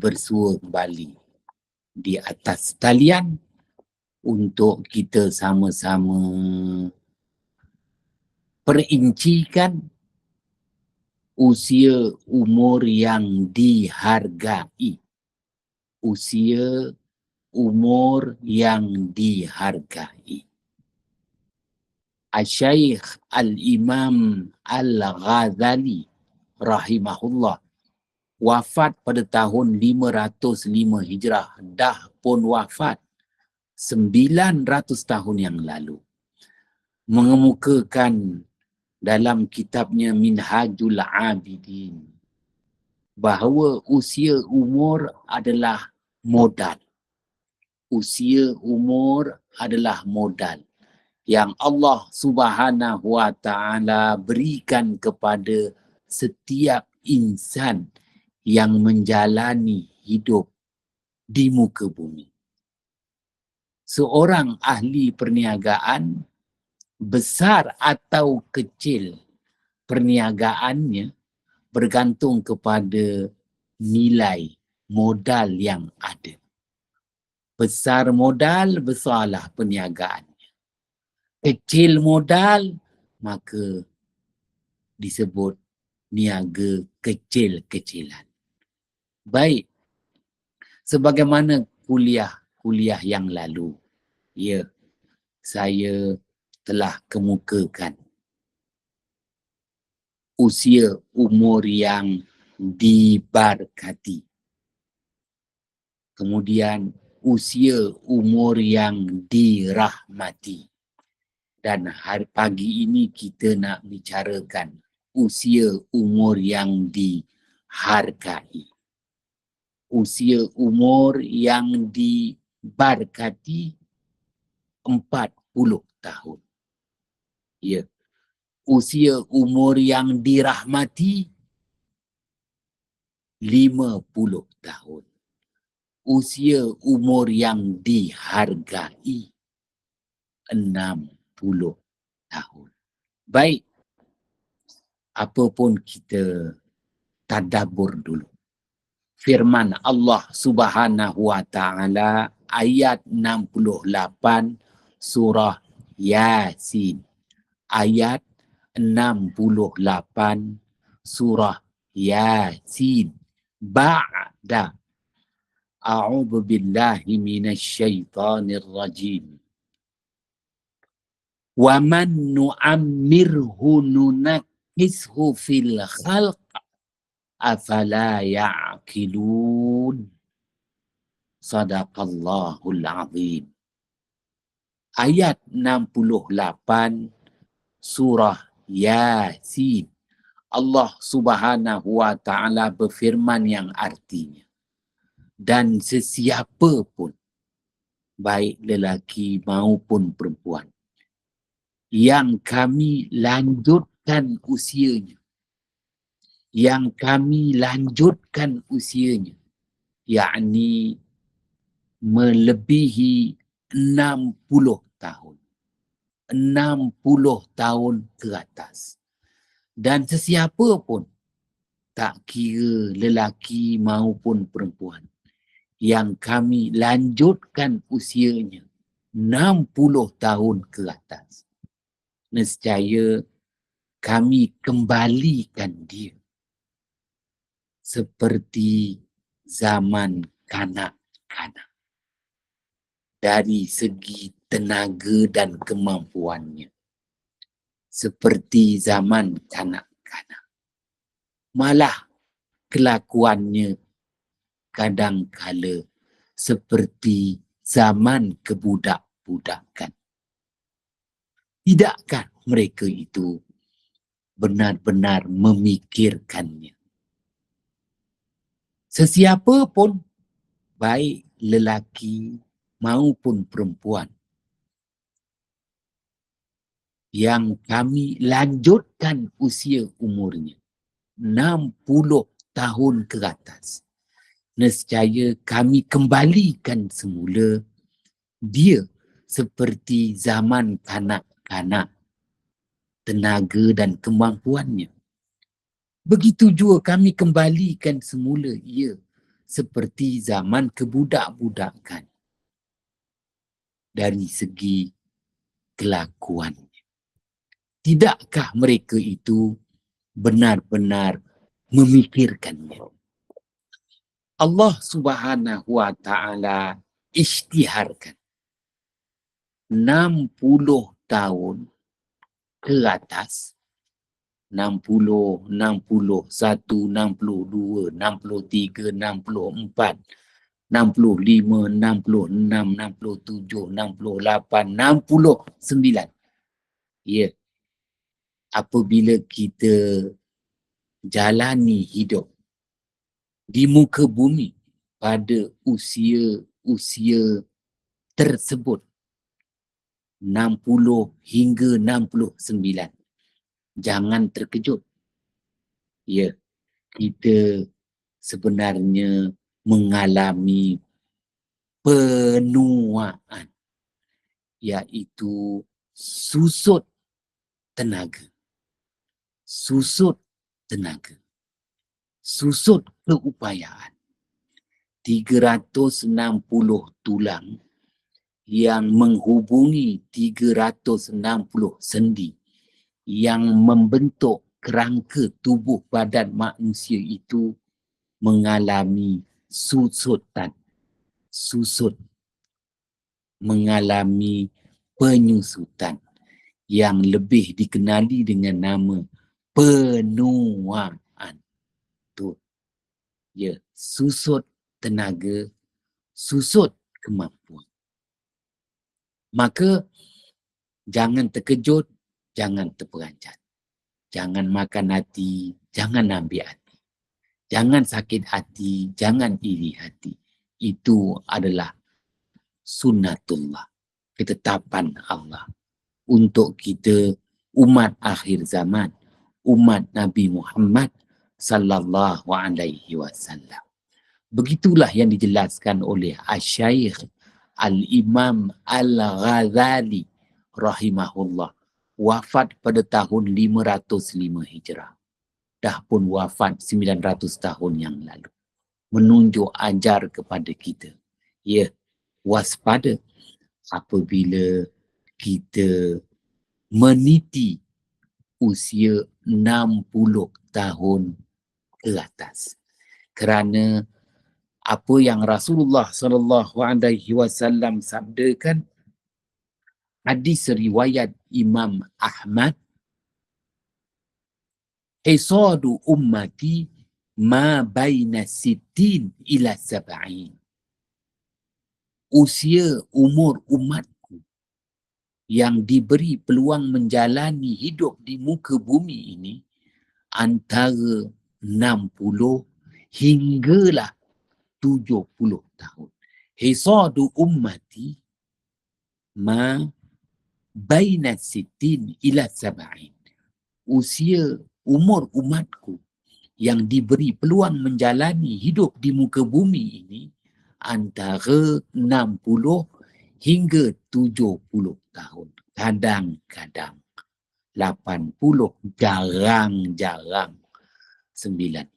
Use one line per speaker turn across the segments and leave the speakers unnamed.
bersua kembali di atas talian untuk kita sama-sama perincikan usia umur yang dihargai. Usia umur yang dihargai. Asy-Syaikh Al-Imam Al-Ghazali rahimahullah wafat pada tahun 505 Hijrah. Dah pun wafat 900 tahun yang lalu. Mengemukakan dalam kitabnya Minhajul Abidin bahawa usia umur adalah modal. Usia umur adalah modal yang Allah Subhanahu wa Ta'ala berikan kepada setiap insan yang menjalani hidup di muka bumi. Seorang ahli perniagaan, besar atau kecil perniagaannya, bergantung kepada nilai modal yang ada. Besar modal, besarlah perniagaan. Kecil modal, maka disebut niaga kecil-kecilan. Baik, sebagaimana kuliah yang lalu, ya, saya telah kemukakan usia umur yang diberkati. Kemudian usia umur yang dirahmati. Dan hari pagi ini kita nak bicarakan usia umur yang dihargai. Usia umur yang diberkati 40 tahun. Ya. Usia umur yang dirahmati 50 tahun. Usia umur yang dihargai 60 tahun. Baik, apapun kita tadabbur dulu. Firman Allah Subhanahu wa Ta'ala ayat 68 surah Yasin. Ayat 68 surah Yasin. Ba'da a'udzu billahi minasyaitonir rajim. Wa man nu'ammirhu nunakkishu fil khalq afala ya'qilun. Sadaqallahul azim. Ayat 68 surah Yasin. Allah Subhanahu wa Ta'ala berfirman yang artinya, dan sesiapa pun, baik lelaki maupun perempuan, yang kami lanjutkan usianya, yakni melebihi 60 tahun. 60 tahun ke atas. Dan sesiapa pun, tak kira lelaki maupun perempuan, yang kami lanjutkan usianya 60 tahun ke atas, nescaya kami kembalikan dia seperti zaman kanak-kanak dari segi tenaga dan kemampuannya, seperti zaman kanak-kanak. Malah kelakuannya kadangkala seperti zaman kebudak-budakan. Tidakkah mereka itu benar-benar memikirkannya? Sesiapa pun, baik lelaki maupun perempuan, yang kami lanjutkan usia umurnya 60 tahun ke atas, nescaya kami kembalikan semula dia seperti zaman kanak-kanak, tenaga dan kemampuannya. Begitu juga kami kembalikan semula ia seperti zaman kebudak-budakan dari segi kelakuan. Tidakkah mereka itu benar-benar memikirkannya? Allah Subhanahu wa Ta'ala isytiharkan 60 tahun ke atas, 60, 61, 62, 63, 64, 65, 66, 67, 68, 69. Ya, apabila kita jalani hidup di muka bumi pada usia tersebut 60 hingga 69, jangan terkejut. Ya, kita sebenarnya mengalami penuaan, iaitu susut tenaga. Susut tenaga. Susut keupayaan. 360 tulang yang menghubungi 360 sendi yang membentuk kerangka tubuh badan manusia itu mengalami susutan. Susut. Mengalami penyusutan yang lebih dikenali dengan nama penuaan. Tu. Ya, susut tenaga, susut kemampuan. Maka jangan terkejut, jangan terperanjat. Jangan makan hati, jangan ambil hati. Jangan sakit hati, jangan iri hati. Itu adalah sunnatullah, ketetapan Allah untuk kita umat akhir zaman, umat Nabi Muhammad sallallahu alaihi wasallam. Begitulah yang dijelaskan oleh Asy-Syaikh Al-Imam Al-Ghazali rahimahullah, wafat pada tahun 505 Hijrah. Dah pun wafat 900 tahun yang lalu. Menunjuk ajar kepada kita, ya, waspada apabila kita meniti usia 60 tahun ke atas. Kerana apa yang Rasulullah sallallahu alaihi wasallam sabdakan, hadis riwayat Imam Ahmad, hisadu ummati ma baina sittin ila sab'in. Usia umur umatku yang diberi peluang menjalani hidup di muka bumi ini antara 60 hinggalah 70 tahun. Hisadu ummati ma baina sittin ila sab'in. Usia umur umatku yang diberi peluang menjalani hidup di muka bumi ini antara 60 hingga 70 tahun. Kadang-kadang 80, jarang-jarang 90.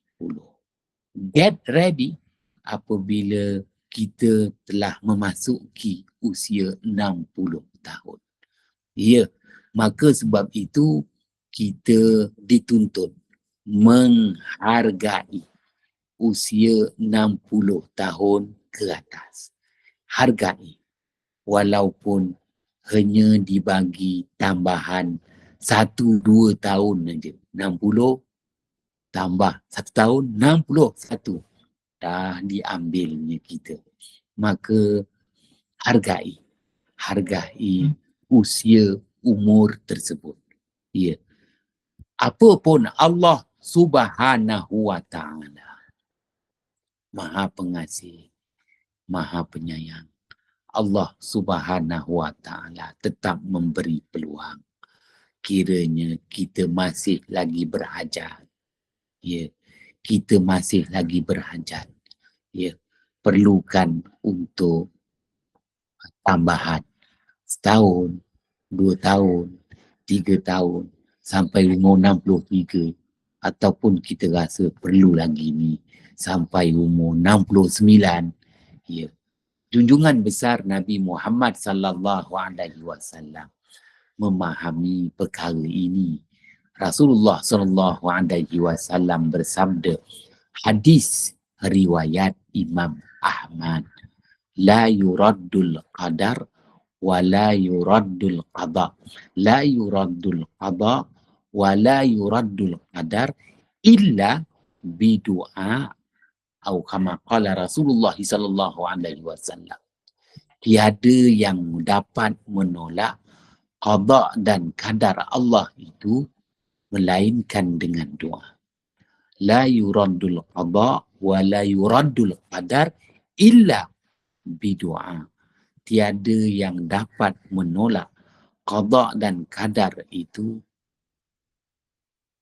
Get ready apabila kita telah memasuki usia 60 tahun. Ya, maka sebab itu kita dituntut menghargai usia 60 tahun ke atas. Hargai. Walaupun hanya dibagi tambahan 1-2 tahun saja. 60 tambah 1 tahun, 61. Dah diambilnya kita. Maka hargai. Hargai usia umur tersebut. Ya. Apapun Allah Subhanahu wa Ta'ala Maha Pengasih, Maha Penyayang. Allah Subhanahu wa Ta'ala tetap memberi peluang. Kiranya kita masih lagi berhajat. Ya, kita masih lagi berhajat. Ya, perlukan untuk tambahan 1 tahun, 2 tahun, 3 tahun, sampai umur 63, ataupun kita rasa perlu lagi ni sampai umur 69. Ya. Junjungan besar Nabi Muhammad sallallahu alaihi wasallam memahami perkara ini. Rasulullah sallallahu alaihi wasallam bersabda, hadis riwayat Imam Ahmad, la yuraddul qadar wa la yuraddul qada. La yuraddul qada wa la yuraddul qadar illa bidu'a atau kama qala Rasulullah sallallahu alaihi wasallam. Tiada yang dapat menolak qada dan qadar Allah itu melainkan dengan doa. La yuraddul qada wa la yuraddul qadar illa bidu'a. Tiada yang dapat menolak qada dan qadar itu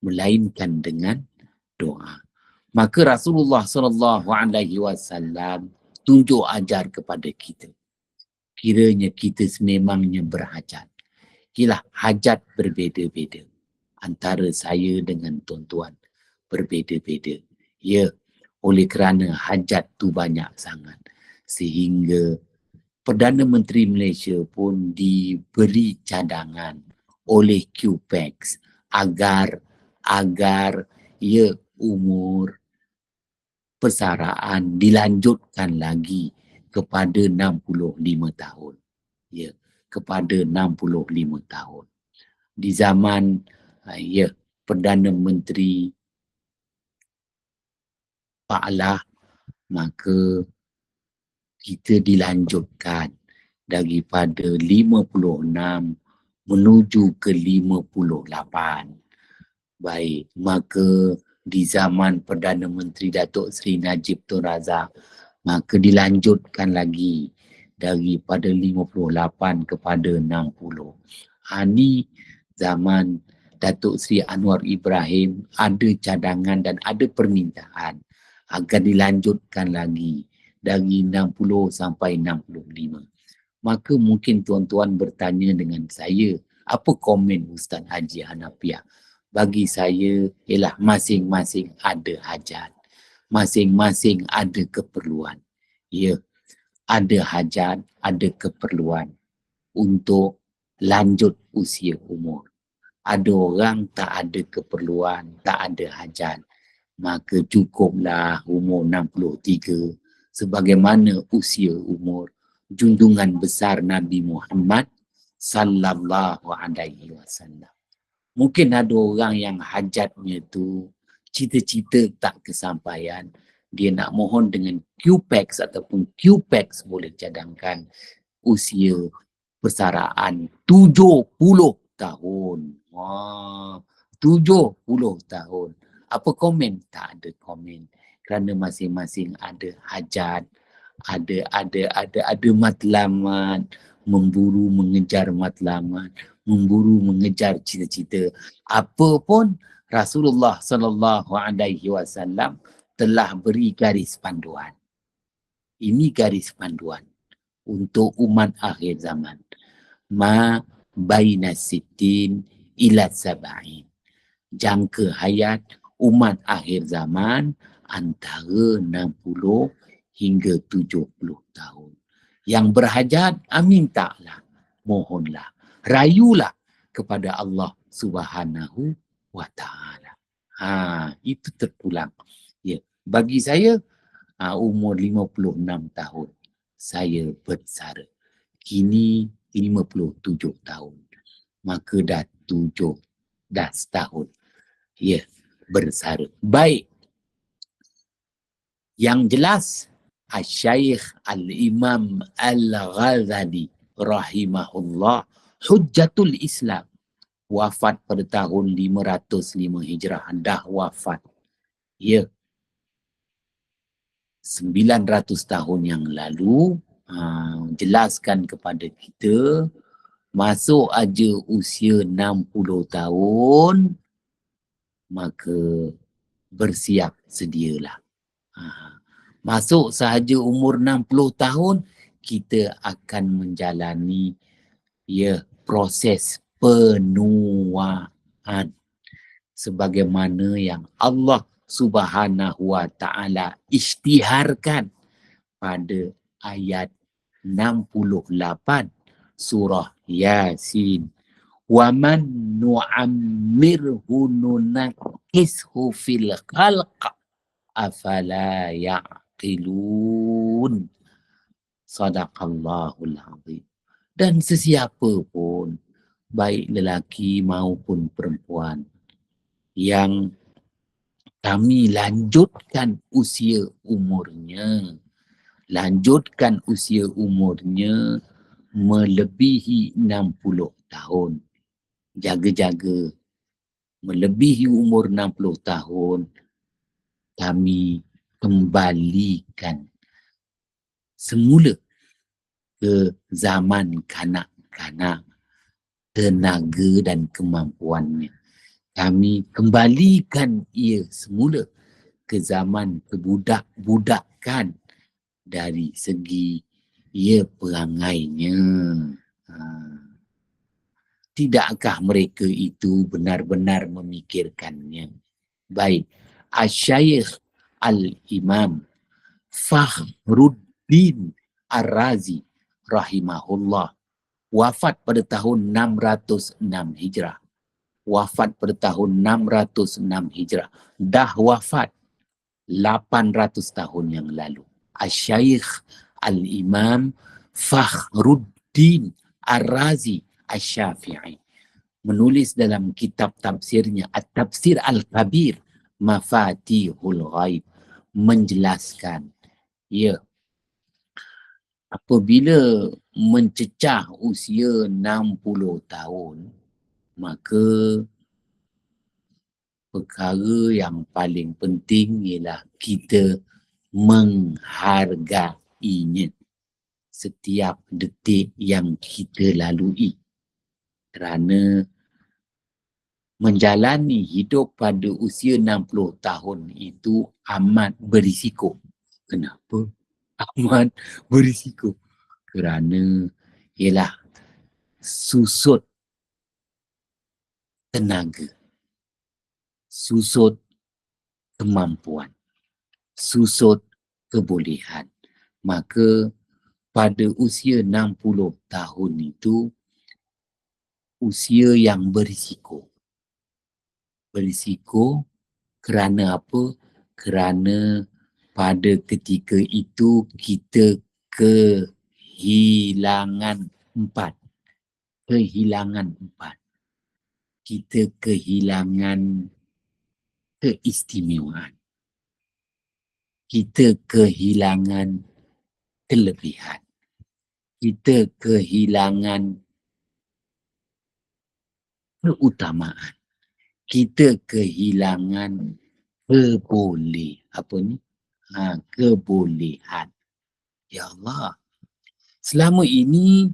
melainkan dengan doa. Maka Rasulullah sallallahu alaihi wasallam tunjuk ajar kepada kita. Kiranya kita sememangnya berhajat. Kira hajat berbeza-beza. Antara saya dengan tuan-tuan berbeza-beza. Ya, oleh kerana hajat tu banyak sangat. Sehingga Perdana Menteri Malaysia pun diberi cadangan oleh QPEX agar ya umur persaraan dilanjutkan lagi kepada 65 tahun. Ya, kepada 65 tahun. Di zaman ya Perdana Menteri Pak Lah, maka kita dilanjutkan daripada 56 menuju ke 58. Baik, maka di zaman Perdana Menteri Datuk Seri Najib Tun Razak, maka dilanjutkan lagi daripada 58 kepada 60. Ini zaman Datuk Seri Anwar Ibrahim ada cadangan dan ada permintaan agar dilanjutkan lagi dari 60 sampai 65. Maka mungkin tuan-tuan bertanya dengan saya, apa komen Ustaz Haji Hanafiah? Bagi saya ialah masing-masing ada hajat. Masing-masing ada keperluan. Ya, ada hajat, ada keperluan untuk lanjut usia umur. Ada orang tak ada keperluan, tak ada hajat. Maka cukuplah umur 63 sebagaimana usia umur junjungan besar Nabi Muhammad sallallahu alaihi wasallam. Mungkin ada orang yang hajatnya tu cita-cita tak kesampaian. Dia nak mohon dengan QPEX ataupun QPEX boleh cadangkan usia persaraan 70 tahun. Wah, 70 tahun. Apa komen? Tak ada komen. Kerana masing-masing ada hajat, ada matlamat, memburu mengejar matlamat, memburu mengejar cita-cita. Apapun Rasulullah sallallahu alaihi wasallam telah beri garis panduan. Ini garis panduan untuk umat akhir zaman. Ma baina sittin ila sab'in. Jangka hayat umat akhir zaman antara 60 hingga 70 tahun. Yang berhajat, mintalah, mohonlah, rayulah kepada Allah Subhanahu wa Ta'ala. Itu terpulang. Ya, bagi saya umur 56 tahun saya bersara. Kini 57 tahun. Maka dah 17 tahun. Ya, bersara. Baik. Yang jelas Asy-Syaikh Al-Imam Al-Ghazali rahimahullah Hujjatul Islam wafat pada tahun 505 Hijrah. Dah wafat. Ya. 900 tahun yang lalu jelaskan kepada kita masuk aja usia 60 tahun maka bersiap sedialah. Masuk sahaja umur 60 tahun kita akan menjalani proses penuaan sebagaimana yang Allah Subhanahu wa ta'ala isytiharkan pada ayat 68 surah Yasin. Wa man nu'ammirhu nunakkishu fil khalq afala ya'qilun. Sadaqallahul azim. Dan sesiapa pun, baik lelaki maupun perempuan, yang kami lanjutkan usia umurnya melebihi 60 tahun. Jaga-jaga, melebihi umur 60 tahun, kami kembalikan semula ke zaman kanak-kanak, tenaga dan kemampuannya. Kami kembalikan ia semula ke zaman kebudak-budakan dari segi ia perangainya. Tidakkah mereka itu benar-benar memikirkannya? Baik, Asy-Syaikh Al-Imam Fakhruddin Ar-Razi rahimahullah wafat pada tahun 606 Hijrah. Dah wafat 800 tahun yang lalu. Asy-Syaikh Al-Imam Fakhruddin Ar-Razi Asy-Syafi'i menulis dalam kitab tafsirnya At-Tafsir Al-Kabir Mafatihul Ghaib menjelaskan, ya, apabila mencecah usia 60 tahun, maka perkara yang paling penting ialah kita menghargainya setiap detik yang kita lalui. Kerana menjalani hidup pada usia 60 tahun itu amat berisiko. Kenapa? Amat berisiko. Kerana ialah susut tenaga, susut kemampuan, susut kebolehan. Maka pada usia 60 tahun itu usia yang berisiko. Berisiko kerana apa? Kerana pada ketika itu kita kehilangan empat. Kita kehilangan keistimewaan. Kita kehilangan kelebihan. Kita kehilangan keutamaan. Kita kehilangan kebolehan. Ya Allah. Selama ini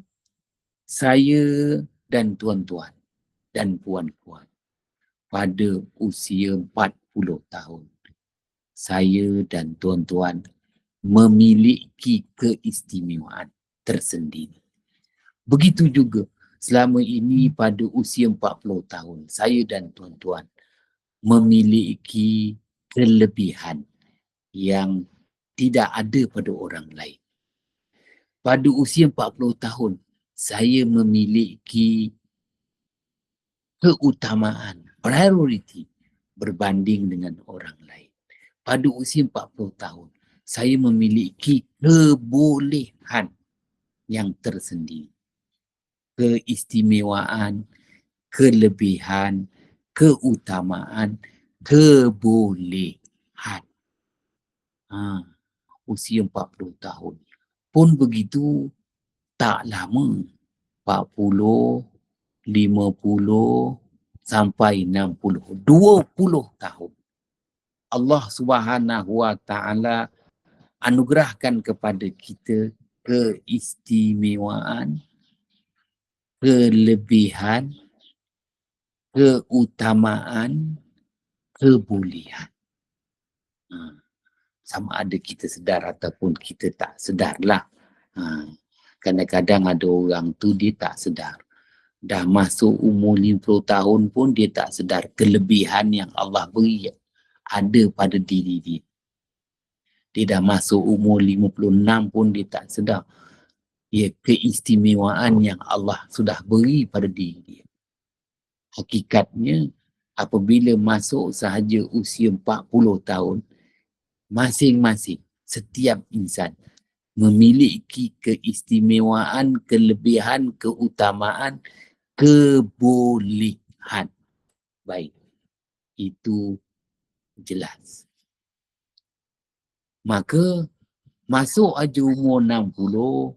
saya dan tuan-tuan dan puan-puan pada usia 40 tahun, saya dan tuan-tuan memiliki keistimewaan tersendiri. Begitu juga selama ini pada usia 40 tahun, saya dan tuan-tuan memiliki kelebihan yang tidak ada pada orang lain. Pada usia 40 tahun, saya memiliki keutamaan, priority berbanding dengan orang lain. Pada usia 40 tahun, saya memiliki kebolehan yang tersendiri. Keistimewaan, kelebihan, keutamaan, kebolehan. Usia 40 tahun. Pun begitu, tak lama. 40, 50, sampai 60. 20 tahun. Allah Subhanahu wa ta'ala anugerahkan kepada kita keistimewaan, kelebihan, keutamaan, kebolehan. Sama ada kita sedar ataupun kita tak sedarlah. Kadang-kadang ada orang tu dia tak sedar. Dah masuk umur 50 tahun pun dia tak sedar kelebihan yang Allah beri ada pada diri dia. Dia dah masuk umur 56 pun dia tak sedar. Ya, keistimewaan yang Allah sudah beri pada diri dia. Hakikatnya, apabila masuk sahaja usia 40 tahun, masing-masing, setiap insan memiliki keistimewaan, kelebihan, keutamaan, kebolehan. Baik, itu jelas. Maka, masuk aja umur 60,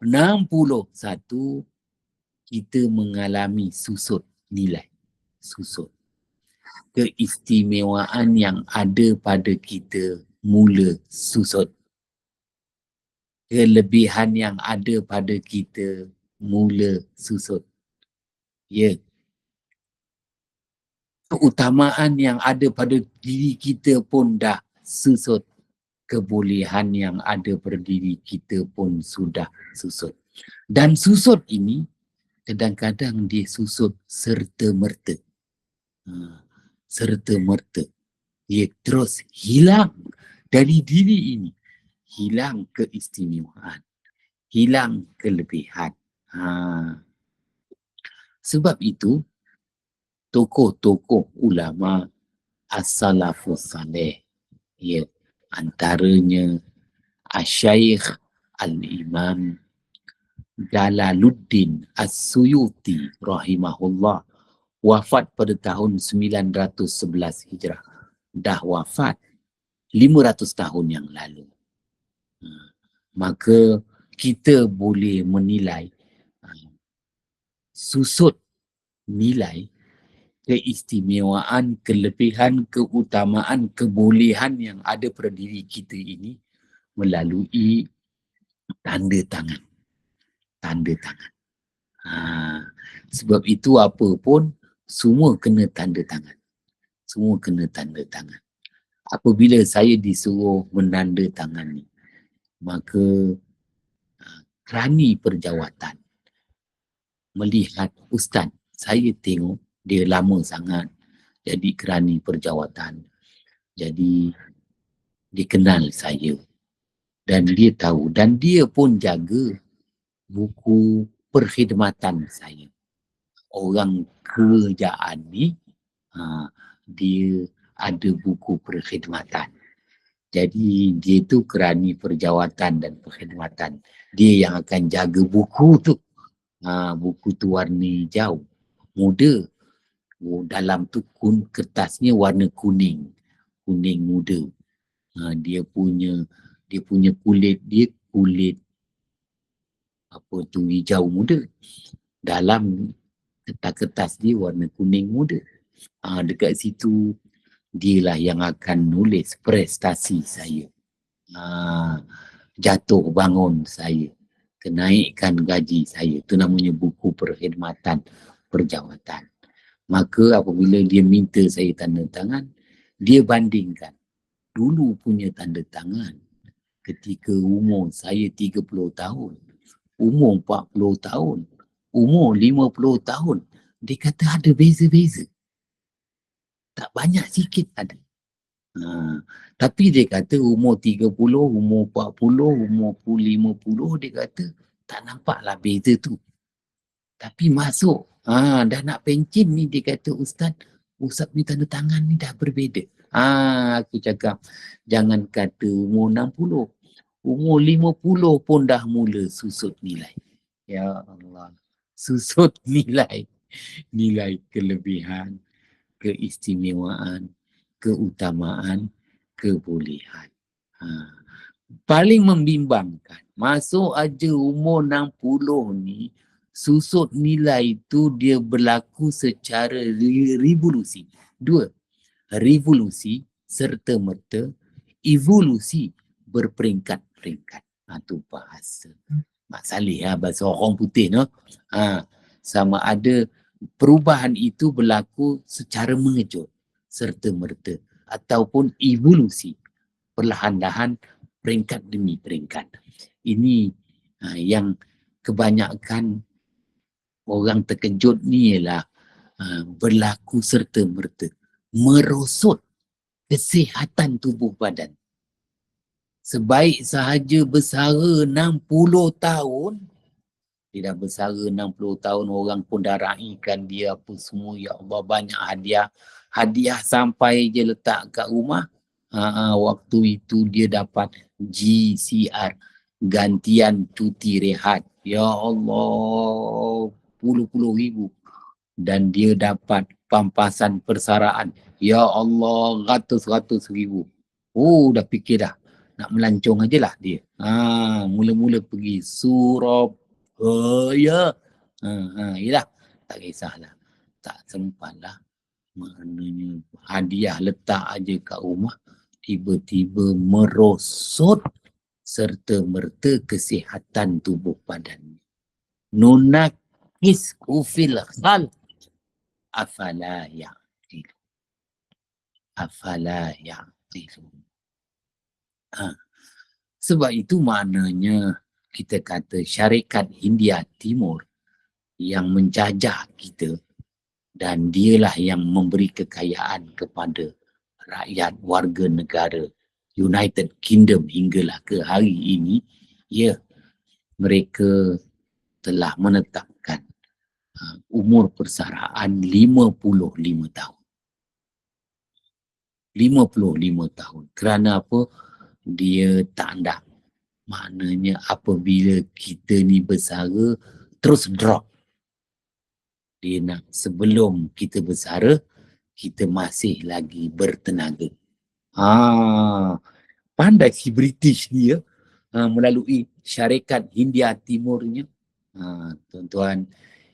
61, kita mengalami susut nilai. Susut. Keistimewaan yang ada pada kita mula susut. Kelebihan yang ada pada kita mula susut. Ya. Keutamaan yang ada pada diri kita pun dah susut. Kebolehan yang ada pada diri kita pun sudah susut. Dan susut ini kadang-kadang dia susut serta-merta. Serta-merta. Dia terus hilang dari diri ini. Hilang keistimewaan. Hilang kelebihan. Sebab itu, tokoh-tokoh ulama as-salafus saleh, ya, antaranya Asy-Syaikh Al-Imam Jalaluddin As-Suyuti rahimahullah, wafat pada tahun 911 Hijrah. Dah wafat 500 tahun yang lalu. Maka kita boleh menilai susut nilai keistimewaan, kelebihan, keutamaan, kebolehan yang ada pada diri kita ini melalui tanda tangan. Tanda tangan. Sebab itu apa pun, semua kena tanda tangan. Semua kena tanda tangan. Apabila saya disuruh menandatangani, maka kerani perjawatan melihat ustaz, saya tengok dia lama sangat jadi kerani perjawatan. Jadi dia kenal saya dan dia tahu, dan dia pun jaga buku perkhidmatan saya. Orang kerajaan ni dia ada buku perkhidmatan. Jadi dia tu kerani perjawatan dan perkhidmatan. Dia yang akan jaga buku tu. Buku tu warna hijau, muda. Dalam tu kertasnya warna kuning. Kuning muda. Dia punya kulit dia kulit apa tu hijau muda. Dalam kertas dia warna kuning muda. Dekat situ dialah yang akan nulis prestasi saya. Jatuh bangun saya. Kenaikkan gaji saya. Itu namanya buku perkhidmatan perjawatan. Maka apabila dia minta saya tanda tangan, dia bandingkan dulu punya tanda tangan ketika umur saya 30 tahun, umur 40 tahun, umur 50 tahun. Dia kata ada beza-beza. Tak banyak, sikit ada. Tapi dia kata umur 30, umur 40, umur 50, dia kata tak nampaklah beza tu. Tapi masuk, dah nak pencen ni, dia kata ustaz ni tanda tangan ni dah berbeza. Aku cakap jangan kata umur 60, umur 50 pun dah mula susut nilai. Ya Allah, susut nilai kelebihan, keistimewaan, keutamaan, kebolehan. Paling membimbangkan, masuk aja umur 60 ni, susut nilai tu dia berlaku secara revolusi. Dua, revolusi serta-merta, evolusi berperingkat-peringkat. Itu bahasa Mak Saleh, bahasa orang putih. No? Sama ada perubahan itu berlaku secara mengejut serta-merta ataupun evolusi perlahan-lahan, peringkat demi peringkat. Ini yang kebanyakan orang terkejut ni ialah berlaku serta-merta, merosot kesihatan tubuh badan. Sebaik sahaja bersara 60 tahun, dia dah bersara 60 tahun, orang pun dah raikan dia apa semua. Ya Allah, banyak hadiah. Hadiah sampai je letak kat rumah. Waktu itu dia dapat GCR, gantian cuti rehat. Ya Allah, puluh-puluh ribu. Dan dia dapat pampasan persaraan. Ya Allah, ratus-ratus ribu. Oh, dah fikir dah. Nak melancong aja lah dia. Mula-mula pergi Surabaya. Yelah. Tak kisahlah. Tak sempat lah. Maknanya hadiah letak aja kat rumah. Tiba-tiba merosot serta merta kesihatan tubuh badan. Nunakis kufil khal. Afala ya'qilu. Afala ya'qilu. Sebab itu maknanya kita kata syarikat India Timur yang menjajah kita dan dialah yang memberi kekayaan kepada rakyat warga negara United Kingdom hinggalah ke hari ini, ya, mereka telah menetapkan umur persaraan 55 tahun. 55 tahun. Kerana apa? Dia tak nak. Maknanya apabila kita ni bersara, terus drop. Dia nak sebelum kita bersara, kita masih lagi bertenaga. Pandai si British ni ya, melalui syarikat Hindia Timurnya. Tuan-tuan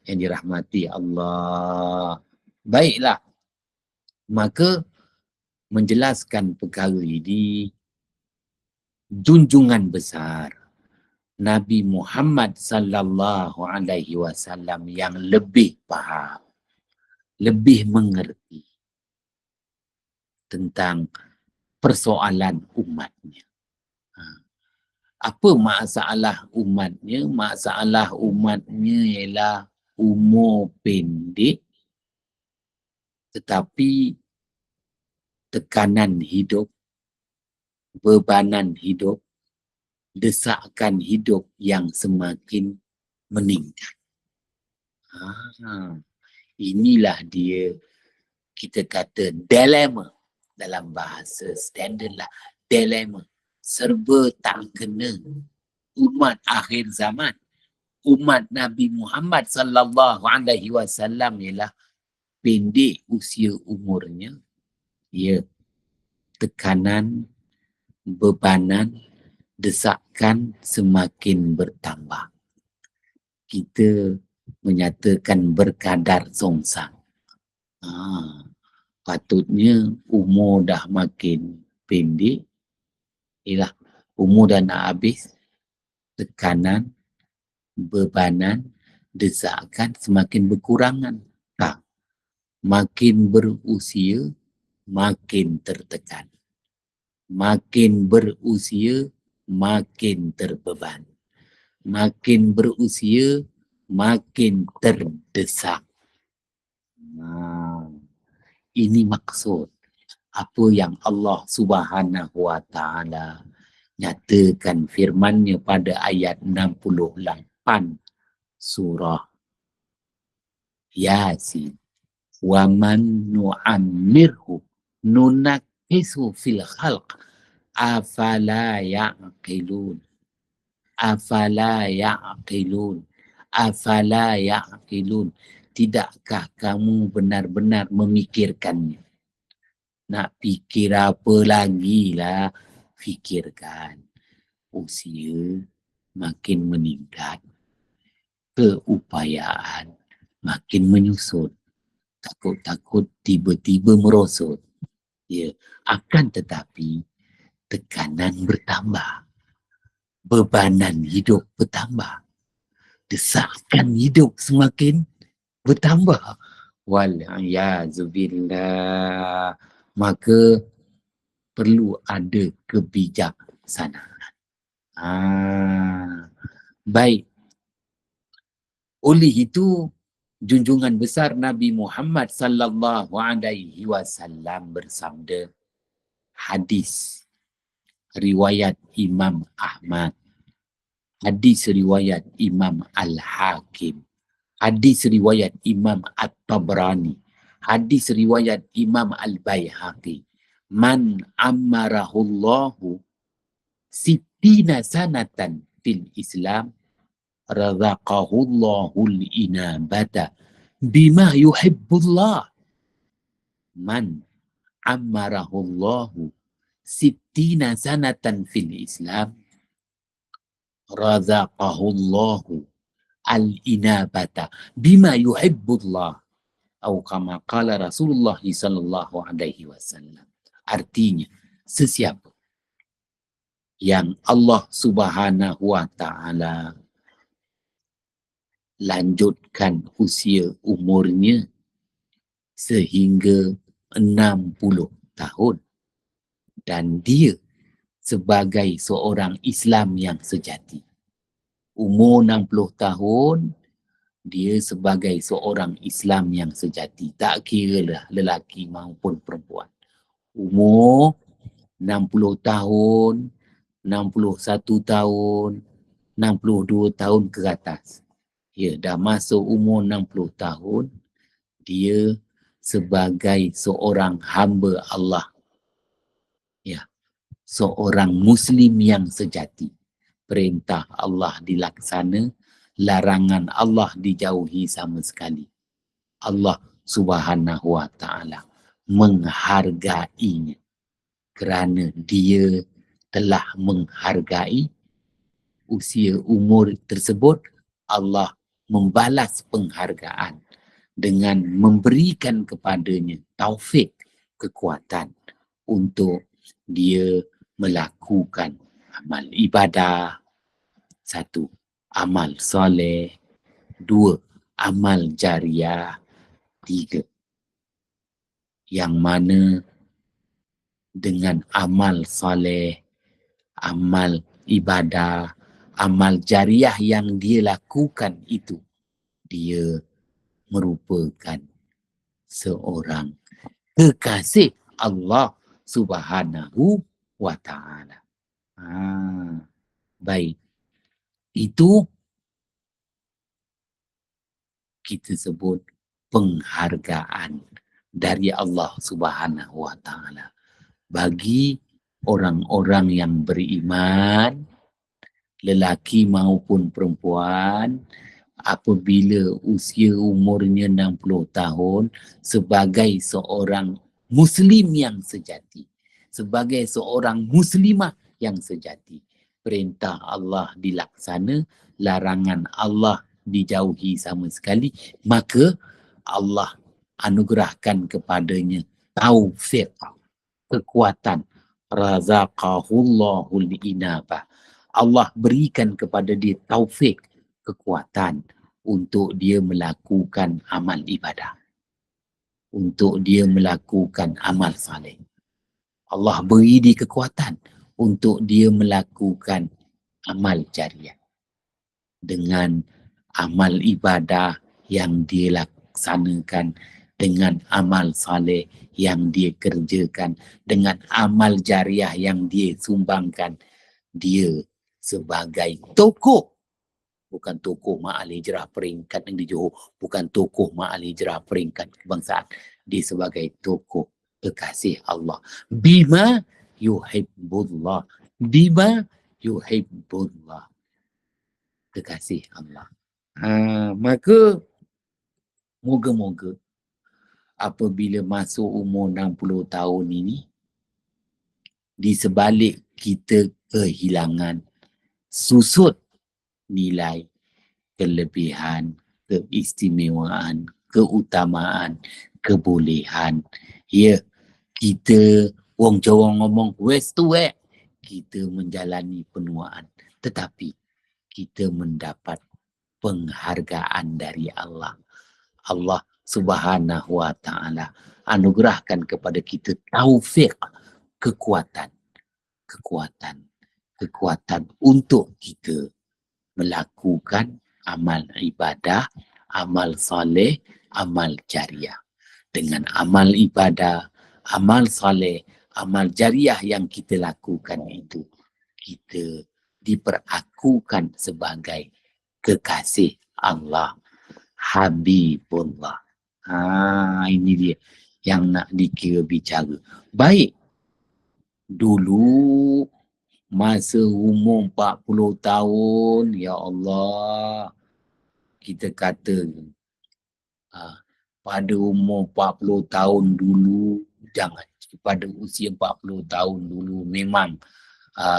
yang dirahmati Allah. Baiklah. Maka menjelaskan perkara ini, junjungan besar Nabi Muhammad sallallahu alaihi wasallam yang lebih faham, lebih mengerti tentang persoalan umatnya. Apa masalah umatnya? Masalah umatnya ialah umur pendek tetapi tekanan hidup, bebanan hidup, desakan hidup yang semakin meningkat. Inilah dia, kita kata dilema dalam bahasa standard lah. Dilema. Serba tak kena. Umat akhir zaman. Umat Nabi Muhammad sallallahu alaihi wasallam ialah pendek usia umurnya. Ya. Tekanan, bebanan, desakan semakin bertambah. Kita menyatakan berkadar songsang. Patutnya umur dah makin pendek, ialah umur dah nak habis, tekanan, bebanan, desakan semakin berkurangan. Makin berusia, makin tertekan. Makin berusia, makin terbeban. Makin berusia, makin terdesak. Ini maksud apa yang Allah Subhanahu wa Ta'ala nyatakan firman-Nya pada ayat 68 surah Yasin. Wa man nu'ammirhu nunakisu fil khalq afala ya'qilun. Afala ya'qilun. Afala ya'qilun. Tidakkah kamu benar-benar memikirkannya? Nak fikir apa lagi lah? Fikirkan. Usia makin meningkat. Keupayaan makin menyusut. Takut-takut tiba-tiba merosot. Ya, akan tetapi tekanan bertambah. Bebanan hidup bertambah. Desakan hidup semakin bertambah. Wal-'iyazubillah. Maka perlu ada kebijaksanaan. Baik. Oleh itu, junjungan besar Nabi Muhammad sallallahu alaihi wasallam bersabda, hadis riwayat Imam Ahmad, hadis riwayat Imam Al-Hakim, hadis riwayat Imam At-Tabrani, hadis riwayat Imam Al-Baihaqi. Man ammarahullahu sittina sanatan fil Islam razaqahullahul inabata bima yuhibbullah. Man ammarahullahu sittina sanatan fil Islam razaqahullahu al-inabata bima yuhibbullah. Atau kama qala Rasulullah sallallahu alaihi wasallam. Artinya, sesiapa yang Allah Subhanahu wa taala lanjutkan usia umurnya sehingga 60 tahun dan dia sebagai seorang Islam yang sejati. Umur 60 tahun, dia sebagai seorang Islam yang sejati. Tak kira lah lelaki maupun perempuan. Umur 60 tahun, 61 tahun, 62 tahun ke atas. Ya, dah masuk umur 60 tahun, dia sebagai seorang hamba Allah. Ya, seorang Muslim yang sejati. Perintah Allah dilaksana, larangan Allah dijauhi sama sekali. Allah Subhanahu wa taala menghargainya kerana dia telah menghargai usia umur tersebut. Allah membalas penghargaan dengan memberikan kepadanya taufik, kekuatan untuk dia melakukan amal ibadah. 1, amal soleh. 2, amal jariah. 3, yang mana dengan amal soleh, amal ibadah, amal jariah yang dia lakukan itu, dia merupakan seorang kekasih Allah Subhanahu wa taala. Baik. Itu kita sebut penghargaan dari Allah Subhanahu wa taala bagi orang-orang yang beriman, lelaki maupun perempuan, apabila usia umurnya 60 tahun, sebagai seorang Muslim yang sejati, sebagai seorang Muslimah yang sejati. Perintah Allah dilaksana, larangan Allah dijauhi sama sekali, maka Allah anugerahkan kepadanya taufik, kekuatan. Razaqahullahul inabah. Allah berikan kepada dia taufik, kekuatan untuk dia melakukan amal ibadah, untuk dia melakukan amal saleh. Allah beri dia kekuatan untuk dia melakukan amal jariah. Dengan amal ibadah yang dia laksanakan, dengan amal saleh yang dia kerjakan, dengan amal jariah yang dia sumbangkan, dia sebagai tokoh. Bukan tokoh Ma'al Hijrah peringkat yang di Johor, bukan tokoh Ma'al Hijrah peringkat kebangsaan. Dia sebagai tokoh kekasih Allah. Bima yuhibbullah. Bima yuhibbullah. Kekasih Allah. Maka moga-moga apabila masuk umur 60 tahun ini, di sebalik kita kehilangan, susut nilai, kelebihan, keistimewaan, keutamaan, kebolehan. Ya, kita wong Jawa ngomong wes tuwek, kita menjalani penuaan, tetapi kita mendapat penghargaan dari Allah. Allah Subhanahu wa taala anugerahkan kepada kita taufik, kekuatan untuk kita melakukan amal ibadah, amal soleh, amal jariah. Dengan amal ibadah, amal soleh, amal jariah yang kita lakukan itu, kita diperakukan sebagai kekasih Allah, Habibullah. Ini dia yang nak dikira bicara. Baik, dulu masa umur 40 tahun, ya Allah, kita kata pada umur 40 tahun dulu, jangan, pada usia 40 tahun dulu memang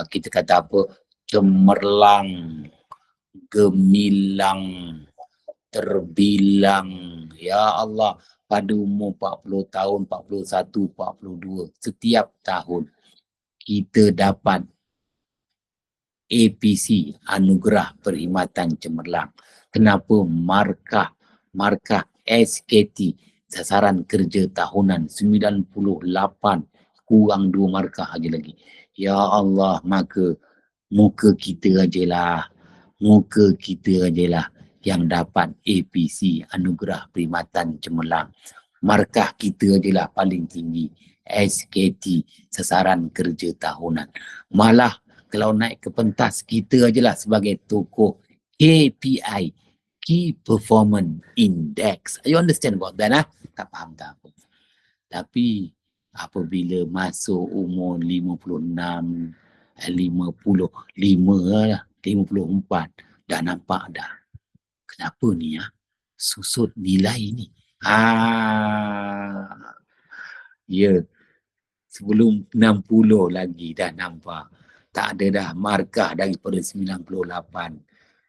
kita kata apa, cemerlang, gemilang, terbilang, ya Allah, pada umur 40 tahun, 41, 42, setiap tahun kita dapat APC, Anugerah Perkhidmatan Cemerlang. Kenapa? Markah SKT, sasaran kerja tahunan 98, kurang 2 markah aja lagi. Ya Allah, maka muka kita ajalah yang dapat APC, Anugerah Perkhidmatan Cemerlang. Markah kita adalah paling tinggi, SKT, sasaran kerja tahunan. Malah kalau naik ke pentas, kita adalah sebagai tokoh KPI, Key Performance Index. You understand about that? Tak faham tak apa. Tapi apabila masuk umur 56, 55 lah, 54, dah nampak dah. Kenapa ni susut nilai ni? Ya, sebelum 60 lagi dah nampak. Tak ada dah markah daripada 98.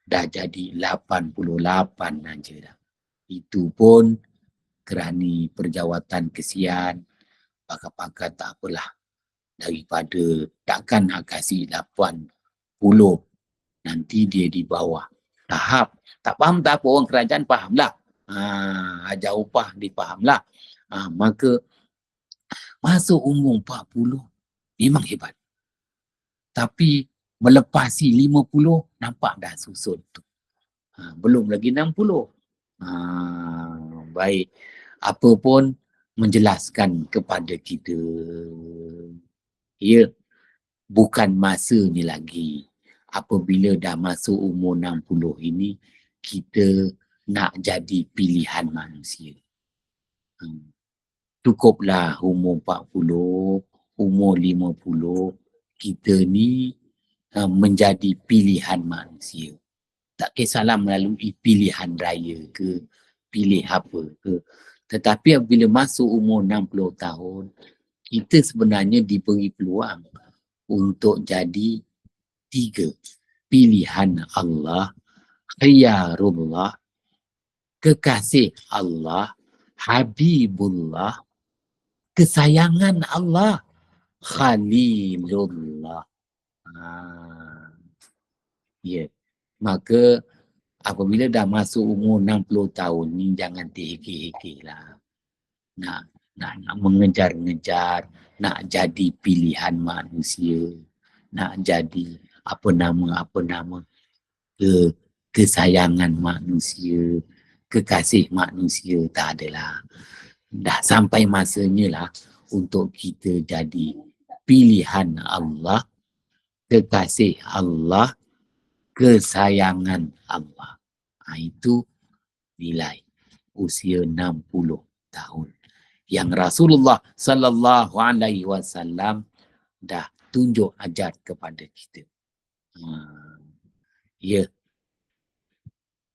Dah jadi 88 aja dah. Itu pun kerana perjawatan kesian, pakar-pakar tak apalah. Daripada takkan nak kasih 80, nanti dia di bawah. Tahap. Tak faham tak apa, orang kerajaan fahamlah. Ajar upah difahamlah. Maka masuk umur 40 memang hebat. Tapi melepasi 50 nampak dah susut tu. Belum lagi 60. Baik. Apa pun menjelaskan kepada kita. Ya, bukan masanya lagi. Apabila dah masuk umur 60 ini, kita nak jadi pilihan manusia. Cukuplah umur 40, umur 50, kita ni menjadi pilihan manusia. Tak kisahlah melalui pilihan raya ke, pilih apa ke. Tetapi apabila masuk umur 60 tahun, kita sebenarnya diberi peluang untuk jadi 3. Pilihan Allah, khiyarullah, kekasih Allah, Habibullah, kesayangan Allah, Khalilullah. Ya. Maka apabila dah masuk umur 60 tahun ni, jangan terhekeh-hekeh lah. Nak mengejar-ngejar, nak jadi pilihan manusia, nak jadi apa nama, kesayangan manusia, kekasih manusia, tak adalah. Dah sampai masanya lah untuk kita jadi pilihan Allah, kekasih Allah, kesayangan Allah. Itu nilai usia 60 tahun yang Rasulullah sallallahu alaihi wasallam dah tunjuk ajar kepada kita. Ya,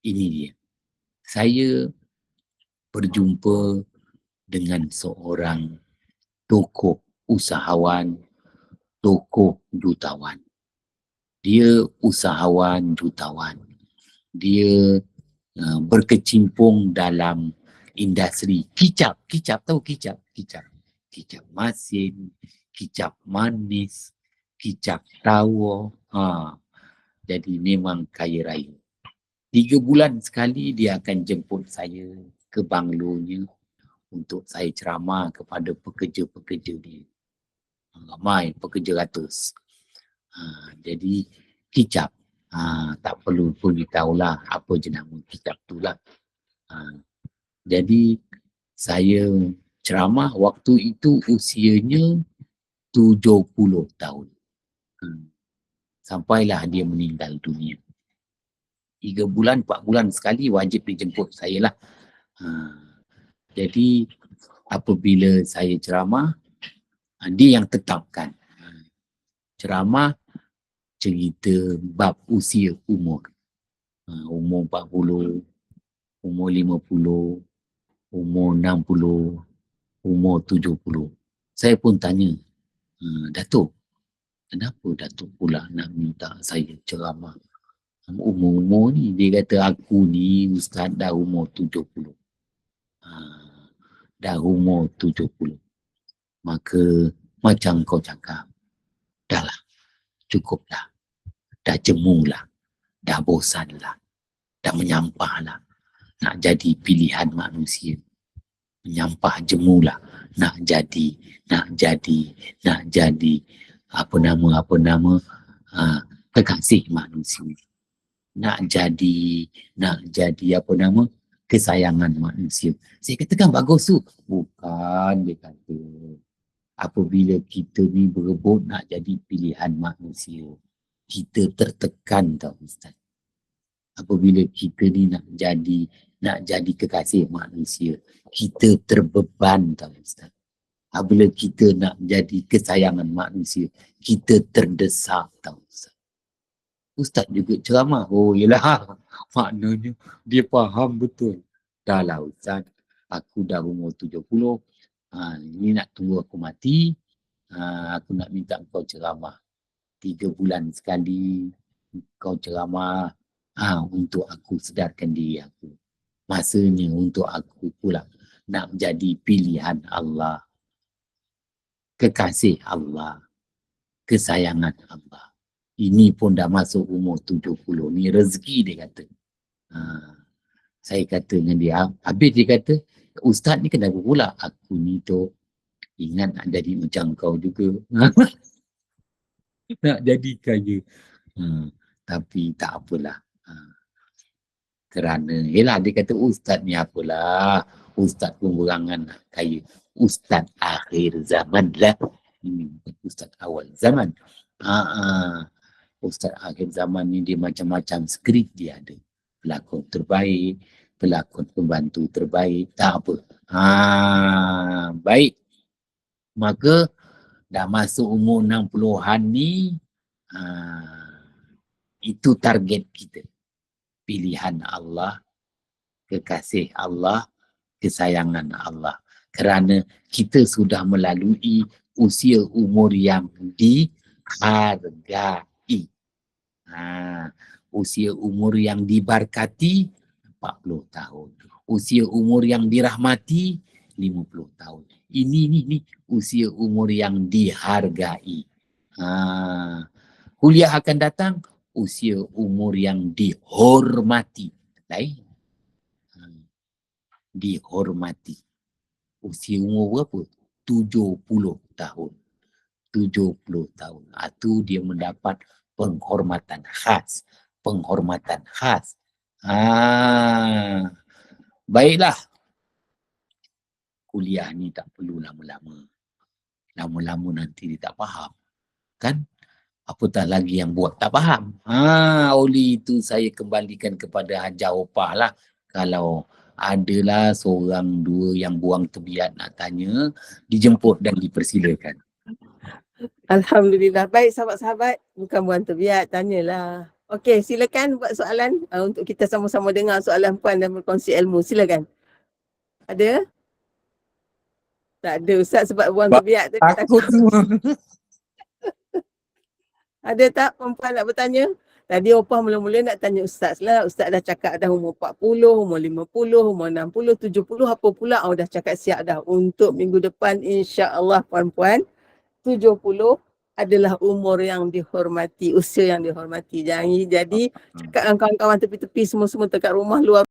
ini dia. Saya berjumpa dengan seorang tokoh usahawan, tokoh jutawan. Dia usahawan, jutawan. Dia berkecimpung dalam industri kicap. Tahu kicap? Kicap masin, kicap manis, kicap tawa. Jadi memang kaya raya. 3 bulan sekali dia akan jemput saya ke banglonya untuk saya ceramah kepada pekerja-pekerja dia. Ramai pekerja ratus. Jadi kicap. Tak perlu pun ditahulah apa jenama kicap tu lah. Jadi saya ceramah waktu itu usianya 70 tahun. Sampailah dia meninggal dunia. 3 bulan, 4 bulan sekali wajib dijemput saya lah. Jadi apabila saya ceramah, dia yang tetapkan. Ceramah cerita bab usia umur. Umur 40, umur 50, umur 60, umur 70. Saya pun tanya, Datuk, kenapa Datuk pula nak minta saya ceramah? Umur-umur ni, dia kata aku ni ustaz dah umur 70. Dah umur 70. Maka macam kau cakap, dah lah, cukup lah. Dah jemu lah, dah bosan lah, dah menyampah lah. Nak jadi pilihan manusia. Menyampah jemu lah. Nak jadi apa nama kekasih manusia. Nak jadi apa nama kesayangan manusia. Saya katakan bagus tu. Bukan, dia kata. Apabila kita ni berebut nak jadi pilihan manusia, kita tertekan tau Ustaz. Apabila kita ni nak jadi kekasih manusia, kita terbeban tau Ustaz. Apabila kita nak jadi kesayangan manusia, kita terdesak tau Ustaz. Ustaz juga ceramah. Oh yelah, maknanya dia faham betul. Dah lah Ustaz, aku dah umur 70. Ini nak tunggu aku mati. Aku nak minta kau ceramah. 3 bulan sekali kau ceramah. Untuk aku sedarkan diri aku. Masanya untuk aku pula nak jadi pilihan Allah. Kekasih Allah. Kesayangan Allah. Ini pun dah masuk umur 70. Ni rezeki dia kata. Saya kata dengan dia. Habis dia kata, Ustaz ni kenapa pula? Aku ni tu ingat nak jadi macam kau juga. Nak jadi kaya. Tapi tak apalah. Kerana, yelah dia kata Ustaz ni apalah. Ustaz pun berangan nak kaya. Ustaz akhir zaman lah. Ustaz awal zaman. Ustaz akhir zaman ni dia macam-macam skrip dia ada. Pelakon terbaik, pelakon pembantu terbaik, tak apa. Baik. Maka dah masuk umur 60-an ni, itu target kita. Pilihan Allah, kekasih Allah, kesayangan Allah. Kerana kita sudah melalui usia umur yang dihargai. Usia umur yang diberkati 40 tahun. Usia umur yang dirahmati 50 tahun. Ini usia umur yang dihargai. Kuliah akan datang usia umur yang dihormati. Lain. Dihormati. Usia umur berapa? 70 tahun. 70 tahun. Itu dia mendapat penghormatan khas. Penghormatan khas. Baiklah. Kuliah ni tak perlu lama-lama. Lama-lama nanti dia tak faham. Kan? Apatah lagi yang buat tak faham. Oleh itu saya kembalikan kepada Hajar Opah lah. Kalau adalah seorang dua yang buang tebiat nak tanya, dijemput dan dipersilakan.
Alhamdulillah. Baik sahabat-sahabat, bukan buang tebiat, tanyalah. Okey, silakan buat soalan untuk kita sama-sama dengar soalan puan dan berkongsi ilmu. Silakan. Ada? Tak ada Ustaz sebab buang tebiat tu.
Takut semua.
Ada tak perempuan nak bertanya? Tadi Opah mula-mula nak tanya Ustaz lah. Ustaz dah cakap dah umur 40, umur 50, umur 60, 70, apa pula? Dah cakap siap dah. Untuk minggu depan insya-Allah puan-puan, 70 adalah umur yang dihormati, usia yang dihormati. Jadi cakap dengan kawan-kawan tepi-tepi semua-semua dekat rumah luar